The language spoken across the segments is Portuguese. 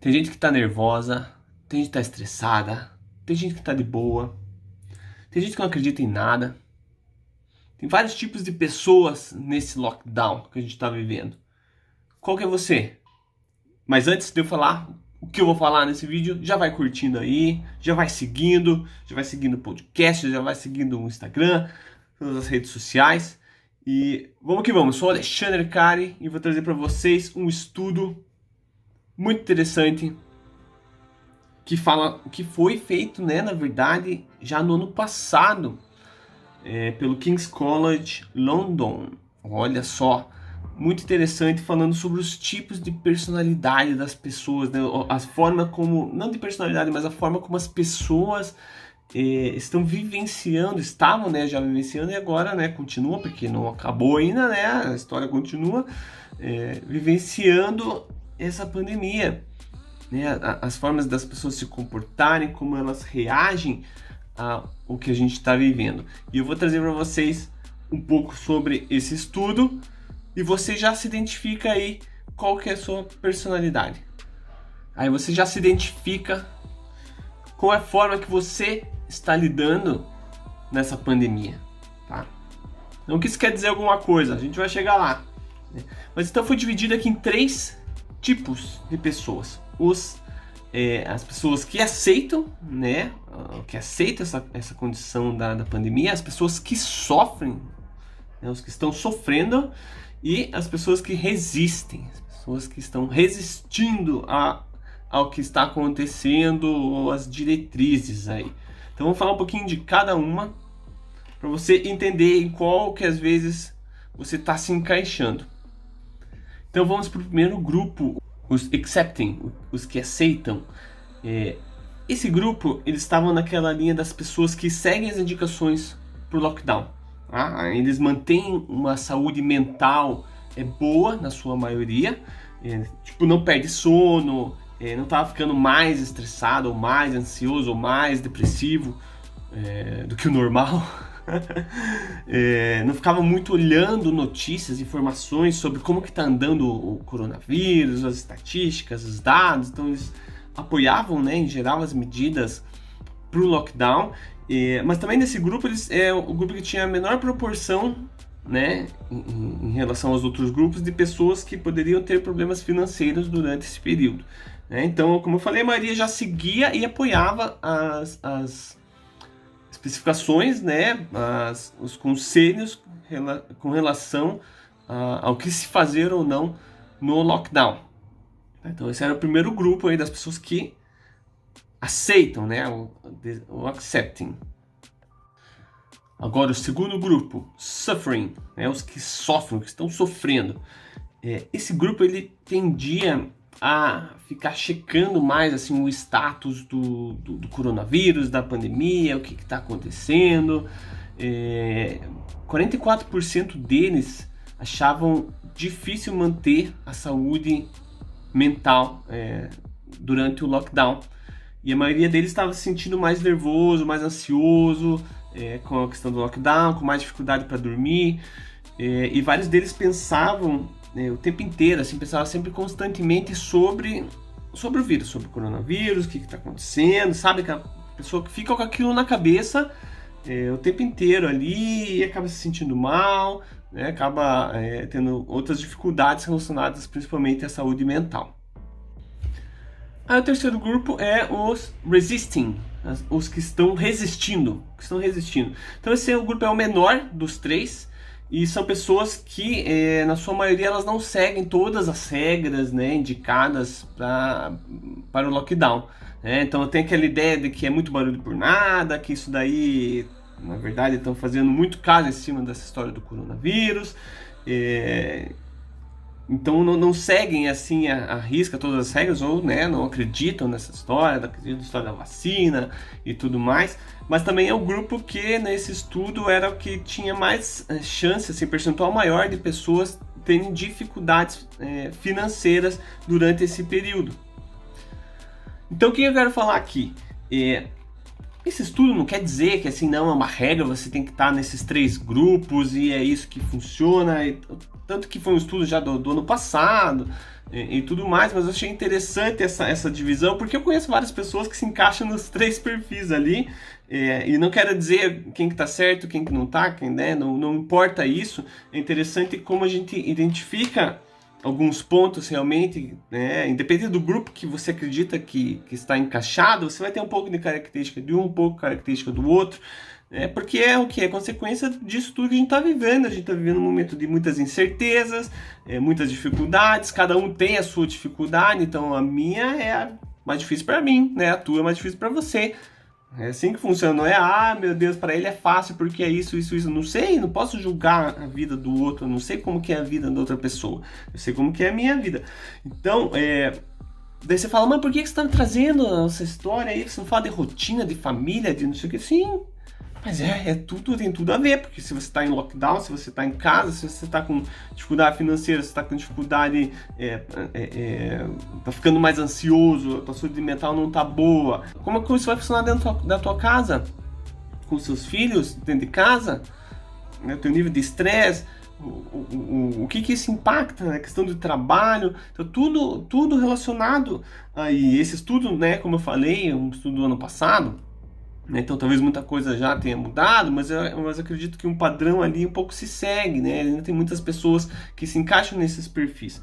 Tem gente que tá nervosa, tem gente que tá estressada, tem gente que tá de boa, tem gente que não acredita em nada. Tem vários tipos de pessoas nesse lockdown que a gente tá vivendo. Qual que é você? Mas antes de eu falar o que eu vou falar nesse vídeo, já vai curtindo aí, já vai seguindo o podcast, já vai seguindo o Instagram, todas as redes sociais. E vamos que vamos, eu sou o Alexandre Cari e vou trazer para vocês um estudo muito interessante que fala que foi feito, né, na verdade, já no ano passado, pelo King's College London. Olha só, muito interessante, falando sobre os tipos de personalidade das pessoas, né? A forma como, não de personalidade, mas a forma como as pessoas estão vivenciando, estavam, né, já vivenciando e agora, né, continua, porque não acabou ainda, né, a história continua, vivenciando essa pandemia, né, as formas das pessoas se comportarem, como elas reagem ao que a gente está vivendo. E eu vou trazer para vocês um pouco sobre esse estudo e você já se identifica aí qual que é a sua personalidade. Aí você já se identifica qual é a forma que você está lidando nessa pandemia, tá? Não que isso quer dizer alguma coisa, a gente vai chegar lá, né? Mas então foi dividido aqui em 3 tipos de pessoas. As pessoas que aceitam, né, que aceitam essa condição da pandemia, as pessoas que sofrem, né, os que estão sofrendo, e as pessoas que resistem, as pessoas que estão resistindo ao que está acontecendo, ou às diretrizes aí. Então vamos falar um pouquinho de cada uma, para você entender em qual que às vezes você está se encaixando. Então vamos para o primeiro grupo, os accepting, os que aceitam. Esse grupo, eles estavam naquela linha das pessoas que seguem as indicações para o lockdown. Tá? Eles mantêm uma saúde mental boa, na sua maioria, tipo, não perde sono, não estava ficando mais estressado, ou mais ansioso, ou mais depressivo do que o normal. Não ficava muito olhando notícias, informações sobre como que está andando o coronavírus, as estatísticas, os dados. Então eles apoiavam, né, em geral, as medidas para o lockdown. Mas também nesse grupo, eles o grupo que tinha a menor proporção, né, em relação aos outros grupos, de pessoas que poderiam ter problemas financeiros durante esse período, né? Então, como eu falei, a maioria já seguia e apoiava as especificações, né, os conselhos com relação ao que se fazer ou não no lockdown. Então esse era o primeiro grupo aí das pessoas que aceitam, né, o accepting. Agora o segundo grupo, suffering, né, os que sofrem, que estão sofrendo. Esse grupo ele tendia a ficar checando mais assim o status do coronavírus, da pandemia, o que está acontecendo. 44% deles achavam difícil manter a saúde mental durante o lockdown. E a maioria deles estava se sentindo mais nervoso, mais ansioso com a questão do lockdown, com mais dificuldade para dormir. E vários deles pensavam o tempo inteiro, assim, pensava sempre constantemente sobre o vírus, sobre o coronavírus, o que está acontecendo, sabe? Aquela pessoa que fica com aquilo na cabeça o tempo inteiro ali e acaba se sentindo mal, né? Acaba tendo outras dificuldades relacionadas principalmente à saúde mental. Aí o terceiro grupo é os resisting, os que estão resistindo, Então esse grupo é o menor dos 3, e são pessoas que, na sua maioria, elas não seguem todas as regras, né, indicadas para o lockdown, né? Então tem aquela ideia de que é muito barulho por nada, que isso daí, na verdade, estão fazendo muito caso em cima dessa história do coronavírus. Então não seguem assim a risca todas as regras, ou, né, não acreditam nessa história, da vacina e tudo mais. Mas também é o grupo que nesse estudo era o que tinha mais chance, assim, percentual maior de pessoas terem dificuldades financeiras durante esse período. Então o que eu quero falar aqui? Esse estudo não quer dizer que assim não é uma regra, você tem que estar nesses 3 grupos e é isso que funciona. Tanto que foi um estudo já do ano passado e tudo mais, mas eu achei interessante essa divisão, porque eu conheço várias pessoas que se encaixam nos 3 perfis ali, e não quero dizer quem que tá certo, quem que não tá, quem, né, não importa isso. É interessante como a gente identifica alguns pontos realmente, né, independente do grupo que você acredita que está encaixado, você vai ter um pouco de característica de um pouco de característica do outro, porque é o que? É consequência disso tudo que a gente está vivendo. A gente está vivendo um momento de muitas incertezas, muitas dificuldades, cada um tem a sua dificuldade, então a minha é a mais difícil para mim, né? A tua é mais difícil para você. É assim que funciona, não é, meu Deus, para ele é fácil porque é isso. Não sei, não posso julgar a vida do outro, eu não sei como que é a vida da outra pessoa, eu sei como que é a minha vida. Então, daí você fala, mas por que você está me trazendo essa história aí? Você não fala de rotina, de família, de não sei o que? Sim, mas tudo, tem tudo a ver, porque se você está em lockdown, se você está em casa, se você está com dificuldade financeira, se está com dificuldade, tá ficando mais ansioso, a tua saúde mental não tá boa, como é que isso vai funcionar dentro da tua casa? Com seus filhos, dentro de casa? O teu nível de estresse, o que isso impacta na questão do trabalho? Então, tudo relacionado aí. Esse estudo, né, como eu falei, um estudo do ano passado, então talvez muita coisa já tenha mudado, mas eu acredito que um padrão ali um pouco se segue, né? Ainda tem muitas pessoas que se encaixam nesses perfis.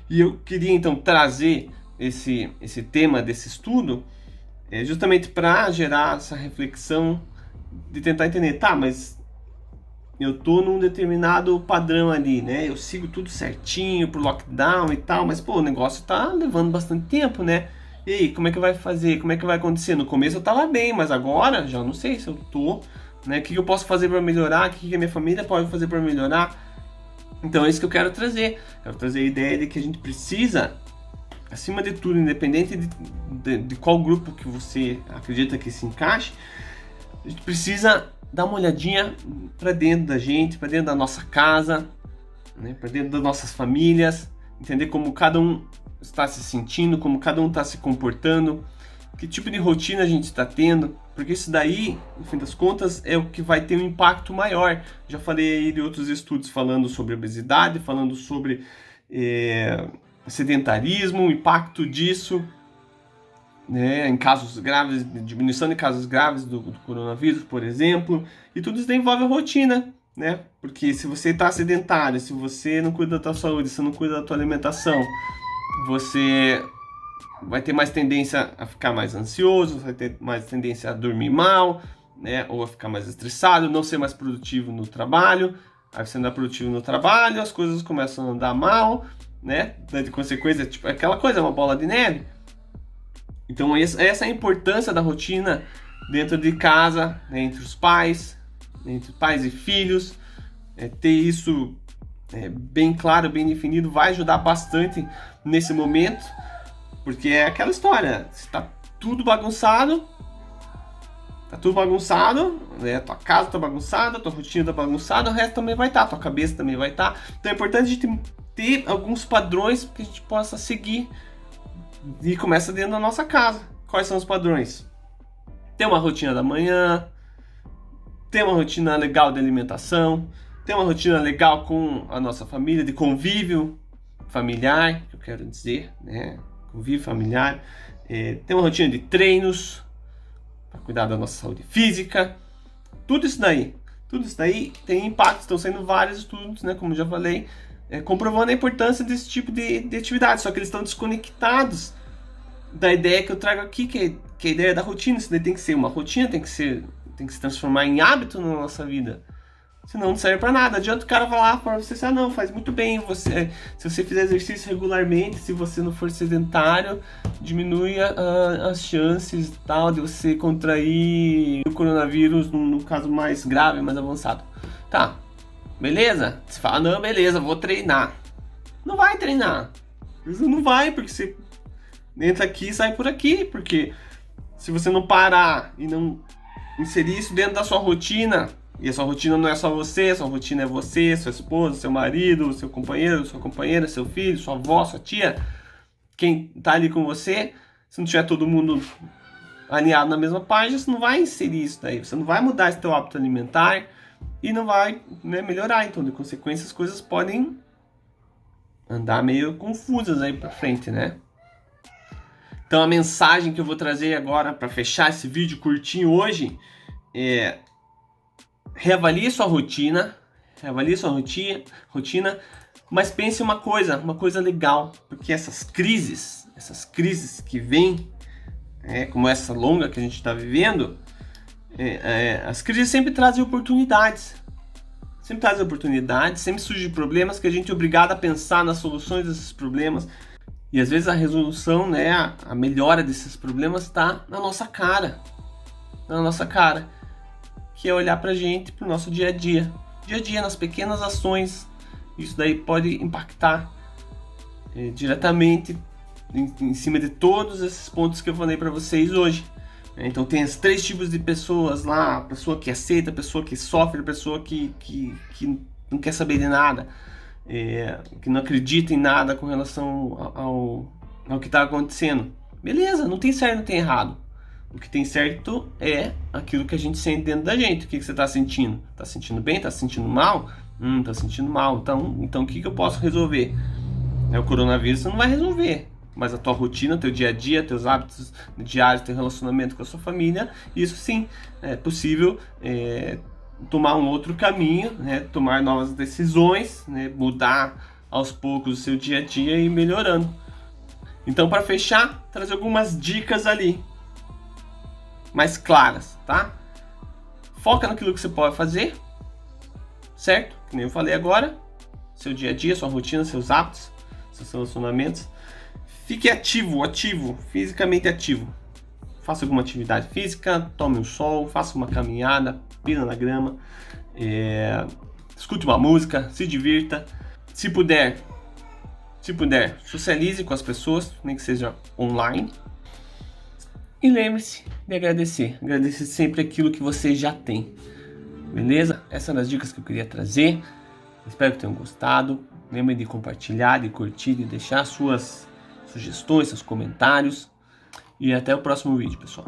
E eu queria então trazer esse tema desse estudo justamente para gerar essa reflexão de tentar entender, tá, mas eu tô num determinado padrão ali, né? Eu sigo tudo certinho pro lockdown e tal, mas pô, o negócio tá levando bastante tempo, né? E aí, como é que vai fazer? Como é que vai acontecer? No começo eu tava bem, mas agora já não sei se eu tô, né? O que eu posso fazer para melhorar? O que a minha família pode fazer para melhorar? Então é isso que eu quero trazer. Quero trazer a ideia de que a gente precisa, acima de tudo, independente de qual grupo que você acredita que se encaixe, a gente precisa dar uma olhadinha para dentro da gente, para dentro da nossa casa, né? Para dentro das nossas famílias, entender como cada um está se sentindo, como cada um está se comportando, que tipo de rotina a gente está tendo, porque isso daí, no fim das contas, é o que vai ter um impacto maior. Já falei aí de outros estudos falando sobre obesidade, falando sobre sedentarismo, o impacto disso, né, em casos graves, diminuição de casos graves do coronavírus, por exemplo, e tudo isso envolve a rotina, né? Porque se você está sedentário, se você não cuida da tua saúde, se não cuida da tua alimentação, você vai ter mais tendência a ficar mais ansioso, vai ter mais tendência a dormir mal, né? Ou a ficar mais estressado, não ser mais produtivo no trabalho. Aí você não é produtivo no trabalho, as coisas começam a andar mal, né? De consequência, tipo, aquela coisa, uma bola de neve. Então essa é a importância da rotina dentro de casa, né? Entre os pais, entre pais e filhos, ter isso bem claro, bem definido, vai ajudar bastante nesse momento, porque é aquela história, se tá tudo bagunçado, né? Tua casa tá bagunçada, tua rotina tá bagunçada, o resto também vai estar, tua cabeça também vai estar. Então é importante a gente ter alguns padrões que a gente possa seguir e começa dentro da nossa casa. Quais são os padrões? Ter uma rotina da manhã, ter uma rotina legal de alimentação, ter uma rotina legal com a nossa família, de convívio familiar, que eu quero dizer, né? Convívio familiar, ter uma rotina de treinos para cuidar da nossa saúde física, tudo isso daí tem impacto. Estão sendo vários estudos, né? Como já falei, comprovando a importância desse tipo de atividade, só que eles estão desconectados da ideia que eu trago aqui, que é a ideia da rotina. Isso daí tem que ser uma rotina, tem que se transformar em hábito na nossa vida. Senão não serve pra nada. Adianta o cara falar pra você assim, não, faz muito bem. Se você fizer exercício regularmente, se você não for sedentário, diminui as chances tal, de você contrair o coronavírus no caso mais grave, mais avançado. Tá, beleza? Você fala, não, beleza, vou treinar. Não vai treinar. Você não vai, porque você entra aqui e sai por aqui. Porque se você não parar e não inserir isso dentro da sua rotina, e a sua rotina não é só você, a sua rotina é você, sua esposa, seu marido, seu companheiro, sua companheira, seu filho, sua avó, sua tia, quem tá ali com você. Se não tiver todo mundo alinhado na mesma página, você não vai inserir isso daí, você não vai mudar esse teu hábito alimentar e não vai, né, melhorar. Então, de consequência, as coisas podem andar meio confusas aí pra frente, né? Então, a mensagem que eu vou trazer agora para fechar esse vídeo curtinho hoje é: reavalie sua rotina, mas pense uma coisa legal, porque essas crises que vêm, como essa longa que a gente está vivendo, as crises sempre trazem oportunidades. Sempre surgem problemas que a gente é obrigado a pensar nas soluções desses problemas. E às vezes a resolução, né, a melhora desses problemas está na nossa cara. Que é olhar pra gente, pro nosso dia a dia. Nas pequenas ações. Isso daí pode impactar diretamente em cima de todos esses pontos que eu falei para vocês hoje. Então tem os 3 tipos de pessoas lá: a pessoa que aceita, a pessoa que sofre, a pessoa que não quer saber de nada, que não acredita em nada com relação ao que está acontecendo. Beleza, não tem certo, não tem errado. O que tem certo é aquilo que a gente sente dentro da gente. O que você está sentindo? Está sentindo bem? Está sentindo mal? Está sentindo mal. Então o que eu posso resolver? O coronavírus você não vai resolver, mas a tua rotina, teu dia a dia, teus hábitos diários, teu relacionamento com a sua família, isso sim é possível tomar um outro caminho, né? Tomar novas decisões, né? Mudar aos poucos o seu dia a dia e ir melhorando. Então, para fechar, trazer algumas dicas ali mais claras, tá? Foca naquilo que você pode fazer, certo? Que nem eu falei agora. Seu dia a dia, sua rotina, seus hábitos, seus relacionamentos. Fique ativo, fisicamente ativo. Faça alguma atividade física, tome um sol, faça uma caminhada, pisa na grama, escute uma música, se divirta. Se puder, socialize com as pessoas, nem que seja online. E lembre-se de agradecer. Agradecer sempre aquilo que você já tem. Beleza? Essas são as dicas que eu queria trazer. Espero que tenham gostado. Lembre de compartilhar, de curtir, de deixar suas sugestões, seus comentários. E até o próximo vídeo, pessoal.